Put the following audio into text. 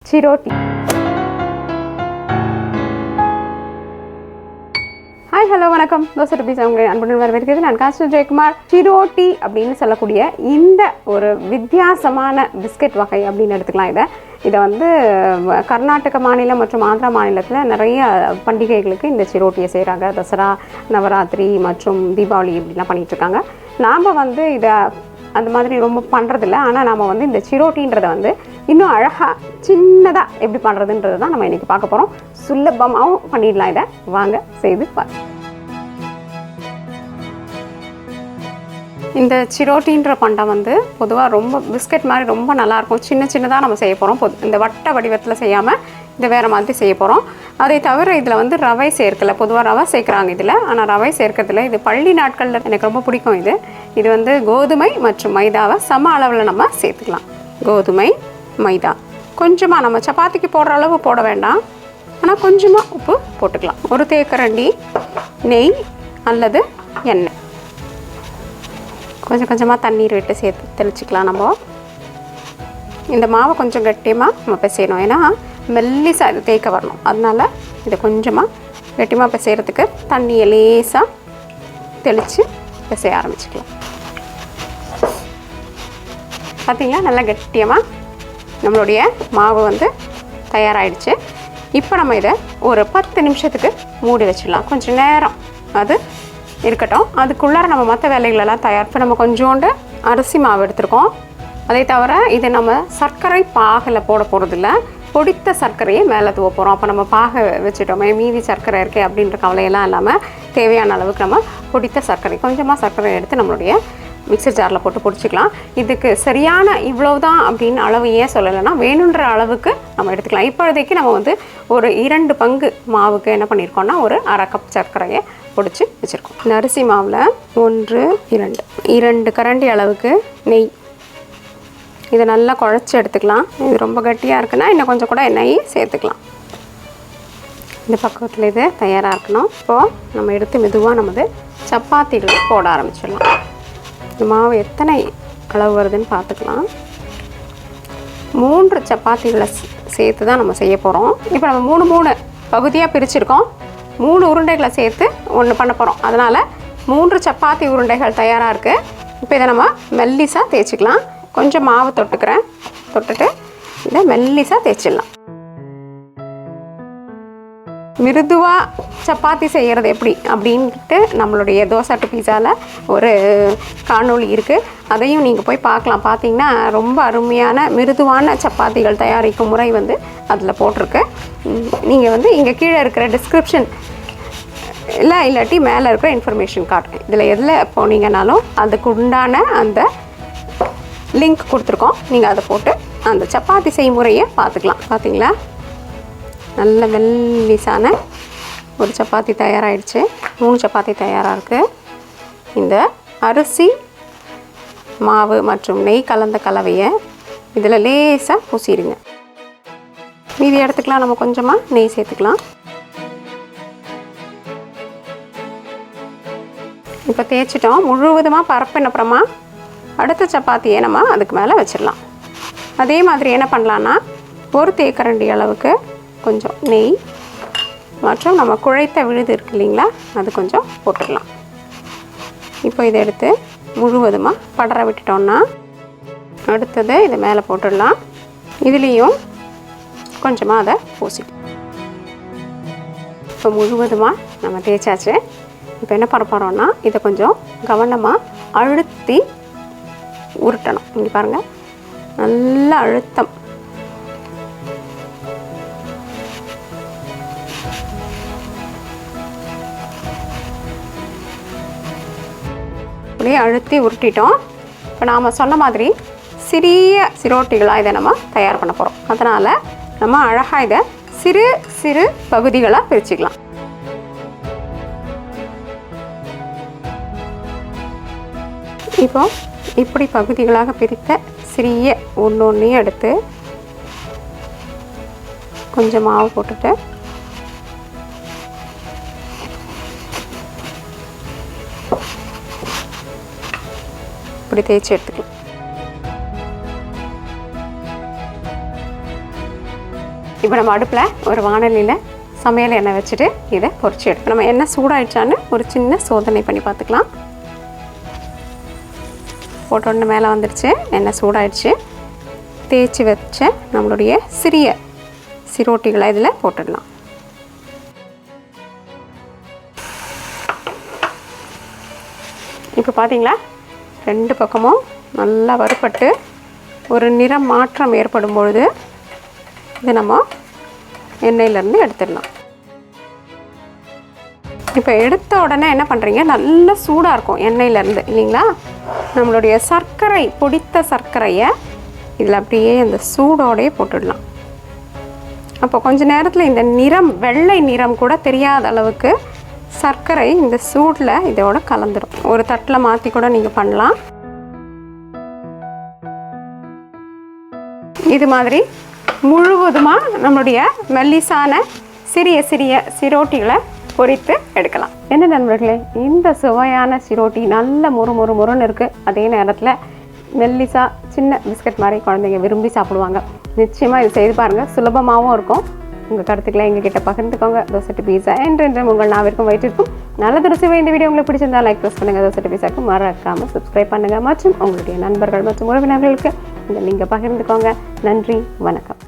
Chiroti. Hi, hello, வணக்கம். Dosa recipes உங்களை அன்புடன் வரவேற்கிறேன். நான் காஸ்டர் ஜெயக்குமார். Chiroti அப்படின்னு சொல்லக்கூடிய இந்த ஒரு வித்தியாசமான பிஸ்கட் வகை அப்படின்னு எடுத்துக்கலாம். இதை வந்து கர்நாடக மாநிலம் மற்றும் ஆந்திரா மாநிலத்தில் நிறைய பண்டிகைகளுக்கு இந்த சிரோட்டியை செய்கிறாங்க. தசரா, நவராத்திரி மற்றும் தீபாவளி இப்படிலாம் பண்ணிகிட்ருக்காங்க. நாம் வந்து இதை அந்த மாதிரி ரொம்ப பண்ணுறதில்ல. ஆனால் நாம் வந்து இந்த சிரோட்டின்றதை வந்து இன்னும் அழகாக சின்னதாக எப்படி பண்ணுறதுன்றது தான் நம்ம இன்றைக்கி பார்க்க போகிறோம். சுலபமாகவும் பண்ணிடலாம். இதை வாங்க செய்து பார்க்கலாம். இந்த சிரோட்டின்ற பண்டம் வந்து பொதுவாக ரொம்ப பிஸ்கட் மாதிரி ரொம்ப நல்லாயிருக்கும். சின்னதாக நம்ம செய்ய போகிறோம். இந்த வட்ட வடிவத்தில் செய்யாமல் இதை வேறு மாதிரி செய்ய போகிறோம். அதை தவிர இதில் வந்து ரவை சேர்க்கலை. பொதுவாக ரவை சேர்க்குறாங்க இதில், ஆனால் ரவை சேர்க்கறதில்ல. இது பள்ளி நாட்களில் எனக்கு ரொம்ப பிடிக்கும். இது வந்து கோதுமை மற்றும் மைதாவை சம அளவில் நம்ம சேர்த்துக்கலாம். கோதுமை, மைதா கொஞ்சமாக நம்ம சப்பாத்திக்கு போடுற அளவு போட வேண்டாம், ஆனால் கொஞ்சமாக உப்பு போட்டுக்கலாம். ஒரு தேக்கரண்டி நெய் அல்லது எண்ணெய், கொஞ்சமாக தண்ணீர் விட்டு சேர்த்து தெளிச்சிக்கலாம். நம்ம இந்த மாவை கொஞ்சம் கட்டியமாக நம்ம பிசையணும். ஏன்னா மெல்லிசாக இது தேய்க்க வரணும். அதனால் இதை கொஞ்சமாக கட்டியமாக பிசைகிறதுக்கு தண்ணியை லேசாக தெளித்து பிசைய ஆரம்பிச்சுக்கலாம். பார்த்திங்களா, நல்லா கட்டியமாக நம்மளுடைய மாவு வந்து தயாராகிடுச்சு. இப்போ நம்ம இதை ஒரு 10 நிமிஷத்துக்கு மூடி வச்சிடலாம். கொஞ்சம் நேரம் அது இருக்கட்டும். அதுக்குள்ளார நம்ம மற்ற வேலைகளெல்லாம் தயார். இப்போ நம்ம கொஞ்சோண்டு அரிசி மாவு எடுத்துருக்கோம். அதை தவிர இதை நம்ம சர்க்கரை பாகில் போட போகிறதில்ல, பொடித்த சர்க்கரையை மேலே தூவ போகிறோம். அப்போ நம்ம பாகை வச்சுட்டோமே மீதி சர்க்கரை இருக்கே அப்படின்ற கவலையெல்லாம் இல்லாமல் தேவையான அளவுக்கு நம்ம பொடித்த சர்க்கரை கொஞ்சமாக சர்க்கரை எடுத்து நம்மளுடைய மிக்சர் ஜாரில் போட்டு பொடிச்சிக்கலாம். இதுக்கு சரியான இவ்வளவு தான் அப்படின்னு அளவு ஏன் சொல்லலைன்னா வேணுன்ற அளவுக்கு நம்ம எடுத்துக்கலாம். இப்போதைக்கு நம்ம வந்து ஒரு 2 பங்கு மாவுக்கு என்ன பண்ணியிருக்கோம்னா ஒரு 1/2 கப் சர்க்கரையை பொடிச்சு வச்சுருக்கோம். இந்த அரிசி மாவில் 1, 2 கரண்டி அளவுக்கு நெய், இதை நல்லா குழச்சி எடுத்துக்கலாம். இது ரொம்ப கட்டியாக இருக்குன்னா இன்னும் கொஞ்சம் கூட நெய் சேர்த்துக்கலாம். இந்த பக்கத்தில் இது தயாராக இருக்கணும். இப்போது நம்ம எடுத்து மெதுவாக நமது சப்பாத்திகளை போட ஆரம்பிச்சிடலாம். இந்த மாவு எத்தனை அளவு வருதுன்னு பார்த்துக்கலாம். 3 சப்பாத்திகளை சேர்த்து தான் நம்ம செய்ய போகிறோம். இப்போ நம்ம 3 பகுதியாக பிரிச்சுருக்கோம். 3 உருண்டைகளை சேர்த்து ஒன்று பண்ண போகிறோம். அதனால் 3 சப்பாத்தி உருண்டைகள் தயாராக இருக்குது. இப்போ இதை நம்ம மெல்லிசாக தேய்ச்சிக்கலாம். கொஞ்சம் மாவு தொட்டுட்டு இதை மெல்லிசாக தேய்ச்சிடலாம். மிருதுவாக சப்பாத்தி செய்கிறது எப்படி அப்படின்ட்டு நம்மளுடைய தோசை டு பீஸாவில் ஒரு காணொளி இருக்குது. அதையும் நீங்கள் போய் பார்க்கலாம். பார்த்தீங்கன்னா ரொம்ப அருமையான மிருதுவான சப்பாத்திகள் தயாரிக்கும் முறை வந்து அதில் போட்டிருக்கு. நீங்கள் வந்து இங்கே கீழே இருக்கிற டிஸ்கிரிப்ஷன் இல்லாட்டி மேலே இருக்கிற இன்ஃபர்மேஷன் கார்டு இதில் எதில் போனீங்கன்னாலும் அதுக்கு உண்டான அந்த லிங்க் கொடுத்துருக்கோம். நீங்கள் அதை போட்டு அந்த சப்பாத்தி செய்முறையை பார்த்துக்கலாம். பார்த்தீங்களா, நல்ல மெல்லிசான ஒரு சப்பாத்தி தயாராகிடுச்சு. 3 சப்பாத்தி தயாராக இருக்குது. இந்த அரிசி மாவு மற்றும் நெய் கலந்த கலவையை இதில் லேசாக பூசிடுங்க. மீதி இடத்துக்குலாம் நம்ம கொஞ்சமாக நெய் சேர்த்துக்கலாம். இப்போ தேய்ச்சிட்டோம். முழுவதுமாக பரப்பின அப்புறமா அடுத்த சப்பாத்தியை நம்ம அதுக்கு மேலே வச்சிடலாம். அதே மாதிரி என்ன பண்ணலான்னா ஒரு தேக்கரண்டி அளவுக்கு கொஞ்சம் நெய் மற்றும் நம்ம குழைத்த விழுது இருக்கு இல்லைங்களா, அது கொஞ்சம் போட்டுடலாம். இப்போ இதை எடுத்து முழுவதுமாக படர விட்டுட்டோம்னா அடுத்தது இதை மேலே போட்டுடலாம். இதுலேயும் கொஞ்சமாக அதை பூசிட்டோம். இப்போ முழுவதுமாக நம்ம தேய்ச்சாச்சு. இப்போ என்ன பண்ண போகிறோம்னா இதை கொஞ்சம் கவனமாக அழுத்தி உருட்டணும். இங்கே பாருங்கள், நல்ல அழுத்தம். அப்படியே அழுத்தி உருட்டிட்டோம். இப்போ நாம் சொன்ன மாதிரி சிறிய சிரோட்டிகளாக இதை நம்ம தயார் பண்ண போகிறோம். அதனால் நம்ம அழகாக இதை சிறு பகுதிகளாக பிரிச்சுக்கலாம். இப்போ இப்படி பகுதிகளாக பிரித்த சிறிய ஒன்றையும் எடுத்து கொஞ்சம் மாவு போட்டுட்டு இப்படி தேய்ச்சி எடுத்துக்கலாம். இப்போ நம்ம அடுப்பில் ஒரு வாணலியில் சமையல் எண்ணெய் வச்சுட்டு இதை பொரிச்சு எடுத்து நம்ம எண்ணெய் சூடாயிடுச்சான்னு ஒரு சின்ன சோதனை பண்ணி பார்த்துக்கலாம். போட்டோன்னு மேலே வந்துடுச்சு, எண்ணெய் சூடாயிடுச்சு. தேய்ச்சி வச்ச நம்மளுடைய சிறிய சிரோட்டிகளை இதில் போட்டுடலாம். இப்போ பார்த்தீங்களா, 2 பக்கமும் நல்லா வறுபட்டு ஒரு நிறம் மாற்றம் ஏற்படும் பொழுது இது நம்ம எண்ணெயிலேருந்து எடுத்துடலாம். இப்போ எடுத்த உடனே என்ன பண்ணுறீங்க, நல்லா சூடாக இருக்கும் எண்ணெயிலேருந்து இல்லைங்களா. நம்மளுடைய சர்க்கரை, பொடித்த சர்க்கரையை இதில் அப்படியே இந்த சூடோடையே போட்டுடலாம். அப்போ கொஞ்சம் நேரத்தில் இந்த நிறம், வெள்ளை நிறம் கூட தெரியாத அளவுக்கு சர்க்கரை இந்த சூடில் இதோட கலந்துடும். ஒரு தட்டில் மாற்றி கூட நீங்கள் பண்ணலாம். இது மாதிரி முழுவதுமாக நம்மளுடைய மெல்லிசான சிறிய சிறிய சிரோட்டிகளை பொரித்து எடுக்கலாம். என்ன நண்பர்களே, இந்த சுவையான சிரோட்டி நல்ல முறுன்னு இருக்குது. அதே நேரத்தில் மெல்லிசா சின்ன பிஸ்கட் மாதிரி குழந்தைங்க விரும்பி சாப்பிடுவாங்க. நிச்சயமாக இது செய்து பாருங்கள், சுலபமாகவும் இருக்கும். உங்கள் கருத்துக்களை எங்ககிட்ட பகிர்ந்துக்கோங்க. தோசை பீஸா என்றென்றும் உங்கள் நாவிற்கும் வயிற்றிற்கும் நல்லது ருசிவை. இந்த வீடியோ உங்களுக்கு பிடிச்சிருந்தா லைக் ப்ரெஸ் பண்ணுங்கள். தோசை பீஸாக்கு மறக்காமல் சப்ஸ்கிரைப் பண்ணுங்கள். மற்றும் உங்களுடைய நண்பர்கள் மற்றும் உறவினர்களுக்கு இதை நீங்கள் பகிர்ந்துக்கோங்க. நன்றி, வணக்கம்.